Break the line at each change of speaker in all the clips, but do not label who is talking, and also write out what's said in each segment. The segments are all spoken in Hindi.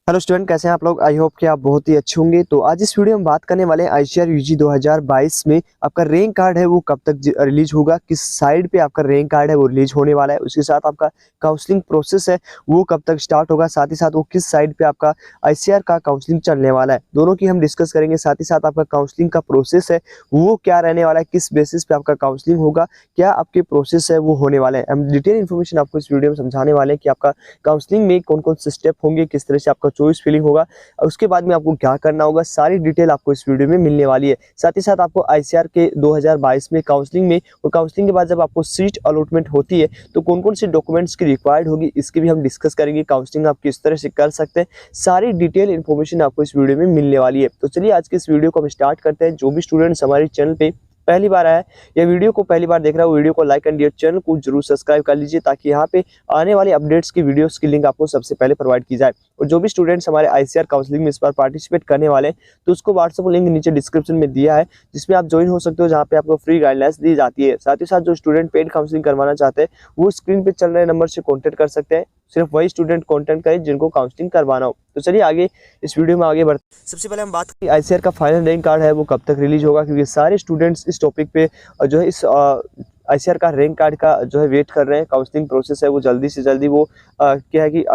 हेलो स्टूडेंट, कैसे हैं आप लोग। आई होप कि आप बहुत ही अच्छे होंगे। तो आज इस वीडियो में बात करने वाले हैं आईसीआर यूजी 2022 में आपका रैंक कार्ड है वो कब तक रिलीज होगा, किस साइड पे आपका रैंक कार्ड है वो रिलीज होने वाला है। उसके साथ आपका काउंसलिंग प्रोसेस है वो कब तक स्टार्ट होगा, साथ ही साथ वो किस साइड पे आपका आईसीआर का काउंसलिंग चलने वाला है, दोनों की हम डिस्कस करेंगे। साथ ही साथ आपका काउंसलिंग का प्रोसेस है वो क्या रहने वाला है, किस बेसिस पे आपका काउंसलिंग होगा, क्या आपके प्रोसेस है वो होने वाला है। हम डिटेल इन्फॉर्मेशन आपको इस वीडियो में समझाने वाले हैं कि आपका काउंसलिंग में कौन कौन से स्टेप होंगे, किस तरह से आपका चॉइस फिलिंग होगा, उसके बाद में आपको क्या करना होगा, सारी डिटेल आपको इस वीडियो में मिलने वाली है। साथ ही साथ आपको आईसीआर के 2022 में काउंसलिंग में और काउंसलिंग के बाद जब आपको सीट अलॉटमेंट होती है तो कौन कौन से डॉक्यूमेंट्स की रिक्वायर्ड होगी, इसकी भी हम डिस्कस करेंगे। काउंसलिंग आप किस तरह से कर सकते हैं, सारी डिटेल इन्फॉर्मेशन आपको इस वीडियो में मिलने वाली है। तो चलिए आज के इस वीडियो को हम स्टार्ट करते हैं। जो भी स्टूडेंट्स हमारे चैनल पे पहली बार आया है या वीडियो को पहली बार देख रहा है, वीडियो को लाइक एंड डियर चैनल को जरूर सब्सक्राइब कर लीजिए ताकि यहाँ पे आने वाली अपडेट्स की वीडियोस की लिंक आपको सबसे पहले प्रोवाइड की जाए। और जो भी स्टूडेंट्स हमारे आईसीआर काउंसलिंग में इस बार पार्टिसिपेट करने वाले हैं तो उसको व्हाट्सएप लिंक नीचे डिस्क्रिप्शन में दिया है जिसमें आप ज्वाइन हो सकते हो, जहाँ पे आपको फ्री गाइडलाइंस दी जाती है। साथ ही साथ जो स्टूडेंट पेड काउंसलिंग करवाना चाहते हैं वो स्क्रीन पे चल रहे नंबर से कॉन्टेक्ट कर सकते हैं। सिर्फ वही स्टूडेंट कॉन्टेक्ट करें जिनको काउंसलिंग करवाना हो। तो चलिए आगे इस वीडियो में आगे बढ़ते हैं। सबसे पहले हम बात करें आईसीआर का फाइनल रैंक कार्ड है वो कब तक रिलीज होगा, क्योंकि सारे स्टूडेंट्स इस टॉपिक पे जो है इस आईसीआर का रैंक कार्ड का जो है वेट कर रहे हैं। काउंसलिंग प्रोसेस है वो जल्दी से जल्दी वो क्या है कि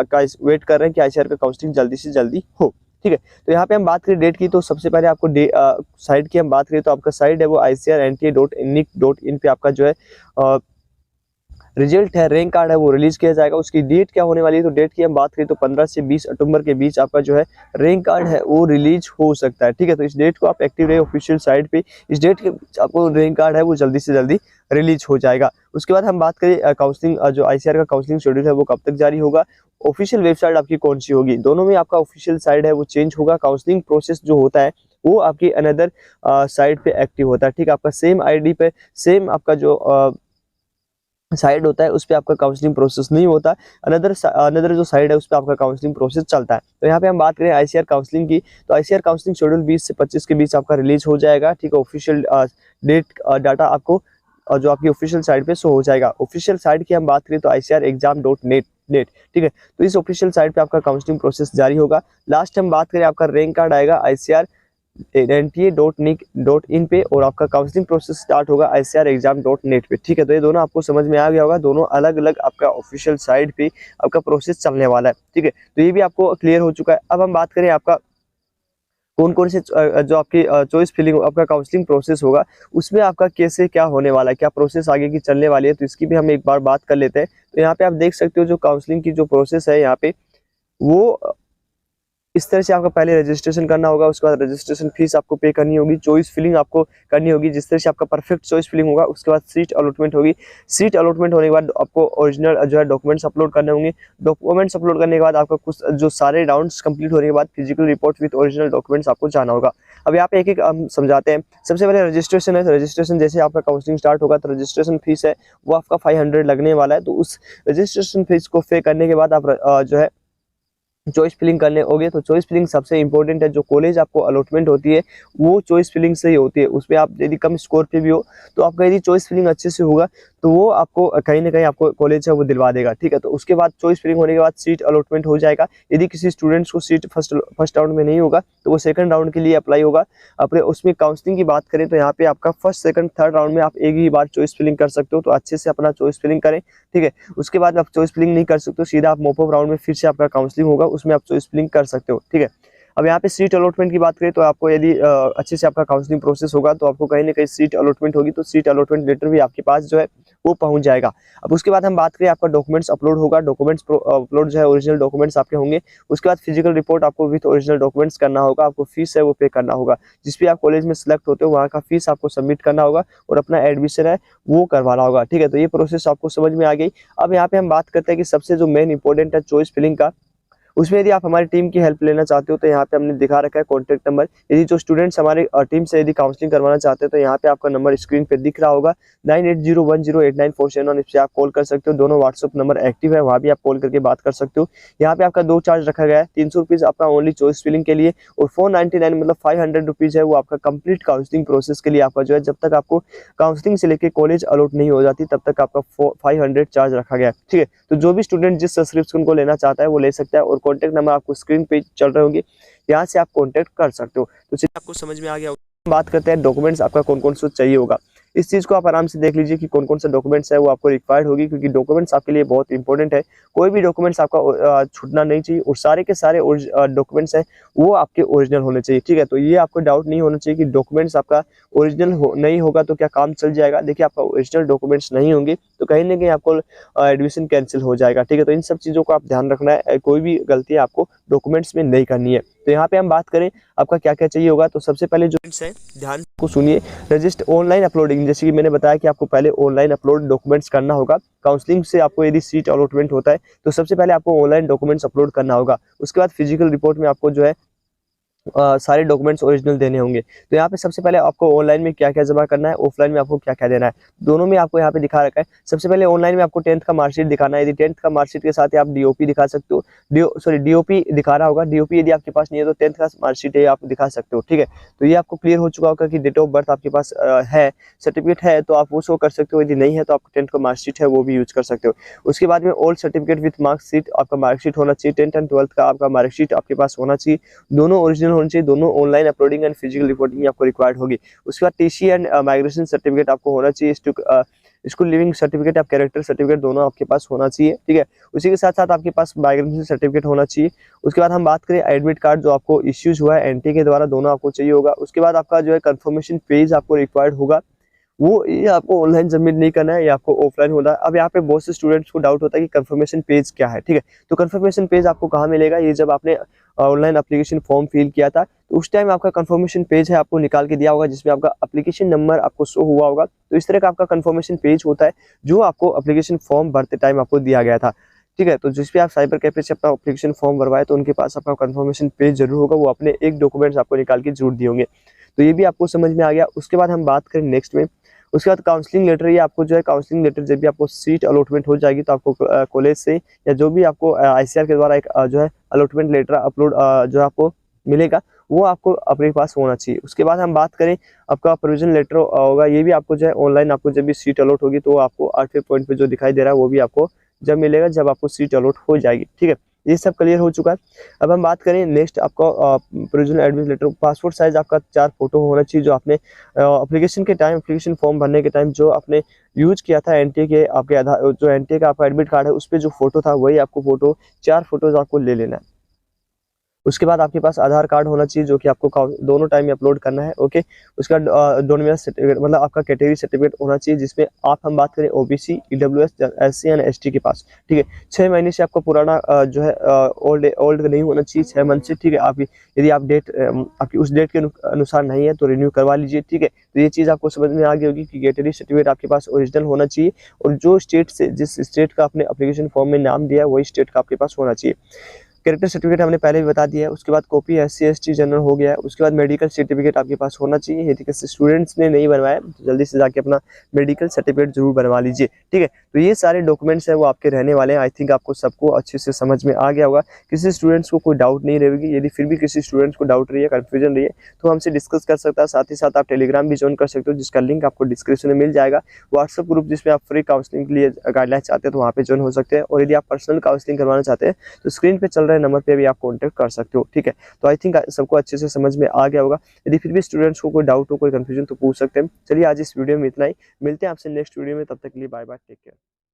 वेट कर रहे हैं कि आईसीआर का काउंसलिंग जल्दी से जल्दी हो। ठीक है, तो यहाँ पे हम बात करें डेट की, तो सबसे पहले आपको साइट की हम बात करें तो आपका साइट है वो ICAR.NTA.nic.in पे आपका जो है रिजल्ट है, रैंक कार्ड है वो रिलीज किया जाएगा। उसकी डेट क्या होने वाली है, तो डेट की हम बात करें तो 15 से 20 अक्टूबर के बीच आपका जो है रैंक कार्ड है वो रिलीज हो सकता है। ठीक है, तो इस डेट को आप एक्टिव रहे ऑफिशियल साइट पे, इस डेट के आपको रैंक कार्ड है वो जल्दी से जल्दी रिलीज हो जाएगा। उसके बाद हम बात करें काउंसलिंग, जो आईसीआर का काउंसलिंग शेड्यूल है वो कब तक जारी होगा, ऑफिशियल वेबसाइट आपकी कौन सी होगी, दोनों में आपका ऑफिशियल साइट है वो चेंज होगा। काउंसलिंग प्रोसेस जो होता है वो आपकी अनदर साइट पे एक्टिव होता है। ठीक है, आपका सेम आईडी पे सेम आपका जो साइड होता है उस पर आपका काउंसलिंग प्रोसेस नहीं होता, अनदर जो साइड है उस पर आपका काउंसलिंग प्रोसेस चलता है। तो यहाँ पे हम बात करें आईसीआर काउंसलिंग की, तो आईसीआर काउंसलिंग शेड्यूल 20 से 25 के बीच आपका रिलीज हो जाएगा। ठीक है, ऑफिशियल डेट डाटा आपको जो आपकी ऑफिशियल साइट पे शो हो जाएगा। ऑफिशियल साइट की हम बात करें तो ICAR.exam.net। ठीक है, तो इस ऑफिशियल साइट पे आपका काउंसलिंग प्रोसेस जारी होगा। लास्ट हम बात करें आपका रैंक कार्ड आएगा ICAR.NTA.nic.in पे और आपका काउंसलिंग प्रोसेस स्टार्ट होगा ICAR.exam.net पे। ठीक है, तो ये दोनों आपको समझ में आ गया होगा, दोनों अलग अलग आपका ऑफिशियल साइट पे आपका प्रोसेस चलने वाला है। ठीक है, तो ये भी आपको क्लियर हो चुका है। अब हम बात करें आपका कौन कौन से जो आपकी चॉइस फिलिंग आपका काउंसलिंग प्रोसेस होगा उसमें आपका कैसे क्या होने वाला है, क्या प्रोसेस आगे की चलने वाली है, तो इसकी भी हम एक बार बात कर लेते हैं। तो यहाँ पे आप देख सकते हो जो काउंसलिंग की जो प्रोसेस है यहाँ पे वो इस तरह से आपका पहले रजिस्ट्रेशन करना होगा, उसके बाद रजिस्ट्रेशन फीस आपको पे करनी होगी, चॉइस फिलिंग आपको करनी होगी। जिस तरह से आपका परफेक्ट चॉइस फिलिंग होगा उसके बाद सीट अलॉटमेंट होगी। सीट अलॉटमेंट होने के बाद आपको ओरिजिनल जो है डॉक्यूमेंट्स अपलोड करने होंगे। डॉक्यूमेंट्स अपलोड करने के बाद आपका कुछ जो सारे राउंड्स कंप्लीट होने के बाद physical report with original documents आपको जाना होगा। अब यहाँ पे एक एक हम समझाते हैं। सबसे पहले रजिस्ट्रेशन है, तो रजिस्ट्रेशन जैसे आपका काउंसलिंग स्टार्ट होगा तो रजिस्ट्रेशन फीस है वो आपका 500 लगने वाला है। तो उस रजिस्ट्रेशन फीस को पे करने के बाद आप जो है चॉइस फिलिंग करने होगे। तो चॉइस फिलिंग सबसे इंपॉर्टेंट है, जो कॉलेज आपको अलॉटमेंट होती है वो चॉइस फिलिंग से ही होती है। उसमें आप यदि कम स्कोर पे भी हो तो आपका यदि चॉइस फिलिंग अच्छे से होगा तो वो आपको कहीं ना कहीं आपको कॉलेज है वो दिलवा देगा। ठीक है, तो उसके बाद चॉइस फिलिंग होने के बाद सीट अलॉटमेंट हो जाएगा। यदि किसी स्टूडेंट्स को सीट फर्स्ट राउंड में नहीं होगा तो वो सेकंड राउंड के लिए अप्लाई होगा। अपने उसमें काउंसलिंग की बात करें तो यहाँ पे आपका फर्स्ट सेकंड थर्ड राउंड में आप एक ही बार चॉइस फिलिंग कर सकते हो, तो अच्छे से अपना चॉइस फिलिंग करें। ठीक है, उसके बाद आप चॉइस फिलिंग नहीं कर सकते हो, सीधा आप मॉपअप राउंड में फिर से आपका काउंसलिंग होगा, उसमें आप चॉइस फिलिंग कर सकते हो। ठीक है, अब यहाँ पे सीट अलॉटमेंट की बात करें तो आपको यदि अच्छे से आपका काउंसलिंग प्रोसेस होगा तो आपको कहीं ना कहीं सीट अलॉटमेंट होगी, तो सीट अलॉटमेंट लेटर भी आपके पास जो है वो पहुंच जाएगा। अब उसके बाद हम बात करें आपका डॉक्यूमेंट्स अपलोड होगा। डॉक्यूमेंट्स अपलोड जो है ओरिजिनल डॉक्यूमेंट्स आपके होंगे। उसके बाद फिजिकल रिपोर्ट आपको विद ओरिजिनल डॉक्यूमेंट्स करना होगा। आपको फीस है वो पे करना होगा, जिस भी आप कॉलेज में सिलेक्ट होते हो वहाँ का फीस आपको सबमिट करना होगा और अपना एडमिशन है वो करवाना होगा। ठीक है, तो ये प्रोसेस आपको समझ में आ गई। अब यहाँ पे हम बात करते हैं कि सबसे जो मेन इंपॉर्टेंट है चॉइस फिलिंग का, उसमें यदि आप हमारी टीम की हेल्प लेना चाहते हो तो यहाँ पे हमने दिखा रखा है कॉन्टैक्ट नंबर। यदि जो स्टूडेंट्स हमारे टीम से यदि काउंसलिंग करवाना चाहते हैं तो यहाँ पे आपका नंबर स्क्रीन पे दिख रहा होगा 9801089471। इस पे आप कॉल कर सकते हो। दोनों व्हाट्सअप नंबर एक्टिव है, वहाँ भी आप कॉल करके बात कर सकते हो। यहाँ पे आपका 2 चार्ज रखा गया है, 300 रुपीज़ आपका ओनली चॉइस फिलिंग के लिए और 499 मतलब 500 रुपीज़ है वो आपका कंप्लीट काउंसलिंग प्रोसेस के लिए। आपका जो है जब तक आपको काउंसलिंग से लेकर कॉलेज अलॉट नहीं हो जाती तब तक आपका 500 चार्ज रखा गया है। ठीक है, तो जो भी स्टूडेंट जिस सब्सक्रिप्शन को लेना चाहता है वो ले सकता है और कॉन्टैक्ट नंबर आपको स्क्रीन पे चल रहे होंगे, यहाँ से आप कॉन्टैक्ट कर सकते हो। तो चलिए आपको समझ में आ गया होगा। बात करते हैं डॉक्यूमेंट्स आपका कौन कौन सा चाहिए होगा। इस चीज़ को आप आराम से देख लीजिए कि कौन कौन सा डॉक्यूमेंट्स है वो आपको रिक्वायर्ड होगी, क्योंकि डॉक्यूमेंट्स आपके लिए बहुत इंपॉर्टेंट है। कोई भी डॉक्यूमेंट्स आपका छूटना नहीं चाहिए, और सारे के सारे डॉक्यूमेंट्स हैं वो आपके ओरिजिनल होने चाहिए, ठीक है। तो ये आपको डाउट नहीं होना चाहिए कि डॉक्यूमेंट्स आपका ओरिजिनल नहीं होगा तो क्या काम चल जाएगा। देखिए, आपका ओरिजिनल डॉक्यूमेंट्स नहीं होंगे तो कहीं ना कहीं आपको एडमिशन कैंसिल हो जाएगा, ठीक है। तो इन सब चीज़ों को आप ध्यान रखना है, कोई भी गलती आपको डॉक्यूमेंट्स में नहीं करनी है। तो यहाँ पे हम बात करें आपका क्या क्या चाहिए होगा, तो सबसे पहले जो है ध्यान को सुनिए, रजिस्टर ऑनलाइन अपलोडिंग। जैसे कि मैंने बताया कि आपको पहले ऑनलाइन अपलोड डॉक्यूमेंट्स करना होगा। काउंसलिंग से आपको यदि सीट अलॉटमेंट होता है तो सबसे पहले आपको ऑनलाइन डॉक्यूमेंट्स अपलोड करना होगा। उसके बाद फिजिकल रिपोर्ट में आपको जो है सारे डॉक्यूमेंट्स ओरिजिनल देने होंगे। तो यहाँ पे सबसे पहले आपको ऑनलाइन में क्या क्या जमा करना है, ऑफलाइन में आपको क्या क्या देना है, दोनों में आपको यहाँ पे दिखा रखा है। सबसे पहले ऑनलाइन में आपको 10th का मार्कशीट दिखाना है। यदि 10th का मार्कशीट के साथ आप डीओपी दिखा सकते हो, डीओपी दिखा रहा होगा। डीओपी यदि आपके पास नहीं है तो 10th का मार्कशीट है आप दिखा सकते हो, ठीक है। तो ये आपको क्लियर हो चुका होगा कि डेट ऑफ बर्थ आपके पास है, सर्टिफिकेट है तो आप वो शो कर सकते हो। यदि नहीं है तो आपको 10th का मार्कशीट है वो भी यूज कर सकते हो। उसके बाद में ओल्ड सर्टिफिकेट विथ मार्कशीट, आपका मार्कशीट होना चाहिए। 10th एंड 12th का आपका मार्कशीट आपके पास होना चाहिए, दोनों ओरिजिनल होने चाहिए, दोनों online uploading and physical reporting आपको रिक्वायर्ड होगी। उसके बाद टीसी एंड माइग्रेशन सर्टिफिकेट आपको होना चाहिए। स्कूल लिविंग सर्टिफिकेट, आप कैरेक्टर सर्टिफिकेट दोनों आपके पास होना चाहिए, ठीक है। उसी के साथ साथ आपके पास माइग्रेशन सर्टिफिकेट होना चाहिए। उसके बाद हम बात करें एडमिट कार्ड जो आपको इश्यूज हुआ है एनटी के द्वारा, दोनों आपको चाहिए होगा। उसके बाद आपका जो है कंफर्मेशन पेज आपको रिक्वायर्ड होगा, वो ये आपको ऑनलाइन सबमिट नहीं करना है, ये आपको ऑफलाइन होना है। अब यहाँ पे बहुत से स्टूडेंट्स को डाउट होता है कि कंफर्मेशन पेज क्या है, ठीक है। तो कंफर्मेशन पेज आपको कहाँ मिलेगा, ये जब आपने ऑनलाइन एप्लीकेशन फॉर्म फिल किया था तो उस टाइम आपका कंफर्मेशन पेज है आपको निकाल के दिया होगा, जिसमें आपका एप्लीकेशन नंबर आपको शो हुआ होगा। तो इस तरह का आपका कंफर्मेशन पेज होता है जो आपको एप्लीकेशन फॉर्म भरते टाइम आपको दिया गया था, ठीक है। तो जिस पे आप साइबर कैफे से अपना एप्लीकेशन फॉर्म भरवाए तो उनके पास आपका कंफर्मेशन पेज जरूर होगा, वो अपने एक डॉक्यूमेंट्स आपको निकाल के जरूर दिए होंगे। तो ये भी आपको समझ में आ गया। उसके बाद हम बात करें नेक्स्ट में, उसके बाद काउंसलिंग लेटर, ये आपको जो है काउंसलिंग लेटर जब भी आपको सीट अलॉटमेंट हो जाएगी तो आपको कॉलेज से या जो भी आपको आईसीआर के द्वारा एक जो है अलॉटमेंट लेटर अपलोड जो आपको मिलेगा वो आपको अपने पास होना चाहिए। उसके बाद हम बात करें आपका प्रोविजन लेटर होगा, ये भी आपको जो है ऑनलाइन आपको जब भी सीट अलॉट होगी तो आपको 8वें पॉइंट पे जो दिखाई दे रहा है वो भी आपको जब मिलेगा जब आपको सीट अलॉट हो जाएगी, ठीक है। ये सब क्लियर हो चुका है। अब हम बात करें नेक्स्ट, आपका provisional admission letter, passport size आपका 4 फोटो होना चाहिए, जो आपने एप्लीकेशन के टाइम, एप्लीकेशन फॉर्म भरने के टाइम जो आपने यूज किया था एनटीए के, आपके आधार जो एनटीए का आपका एडमिट कार्ड है उस पर जो फोटो था वही आपको फोटो 4 फोटोज आपको ले लेना है। उसके बाद आपके पास आधार कार्ड होना चाहिए जो कि आपको दोनों टाइम में अपलोड करना है, ओके। उसका डोमिनल सर्टिफिकेट मतलब आपका कैटेगरी सर्टिफिकेट होना चाहिए, जिसमें हम बात करें OBC, EWS, SC and ST के पास, ठीक है। 6 महीने से आपका पुराना जो है ओल्ड नहीं होना चाहिए, 6 मंथ से, ठीक है। आप यदि आप डेट आपकी उस डेट के अनुसार नहीं है तो रिन्यू करवा लीजिए, ठीक है। तो ये चीज़ आपको समझ में आ गई होगी कि कैटेगरी सर्टिफिकेट आपके पास ओरिजिनल होना चाहिए, और जो स्टेट से, जिस स्टेट का आपने एप्लीकेशन फॉर्म में नाम दिया है वही स्टेट का आपके पास होना चाहिए। कैरेक्टर सर्टिफिकेट हमने पहले भी बता दिया है। उसके बाद कॉपी एससी एसटी जनरल हो गया है। उसके बाद मेडिकल सर्टिफिकेट आपके पास होना चाहिए, यदि किसी स्टूडेंट्स ने नहीं बनवाया तो जल्दी से जाके अपना मेडिकल सर्टिफिकेट जरूर बनवा लीजिए, ठीक है। तो ये सारे डॉक्यूमेंट्स हैं वो आपके रहने वाले हैं। आई थिंक आपको सबको अच्छे से समझ में आ गया होगा, किसी स्टूडेंट्स को कोई डाउट नहीं रहेगी। यदि फिर भी किसी स्टूडेंट्स को डाउट रही है, कन्फ्यूजन रही है तो हमसे डिस्कस कर सकता है। साथ ही साथ आप टेलीग्राम भी ज्वाइन कर सकते हो, जिसका लिंक आपको डिस्क्रिप्शन में मिल जाएगा। व्हाट्सएप ग्रुप जिसमें आप फ्री काउंसलिंग के लिए गाइडलाइन चाहते हैं तो वहाँ पे ज्वाइन हो सकते हैं, और यदि आप पर्सनल काउंसलिंग करवाना चाहते हैं तो स्क्रीन पे चल रहे नंबर पे भी आप कॉन्टैक्ट कर सकते हो, ठीक है। तो आई थिंक सबको अच्छे से समझ में आ गया होगा। यदि फिर भी स्टूडेंट्स को कोई डाउट हो, कोई कंफ्यूजन तो पूछ सकते हैं। चलिए आज इस वीडियो में इतना ही, मिलते हैं आपसे नेक्स्ट वीडियो में, तब तक के लिए बाय बाय, टेक केयर।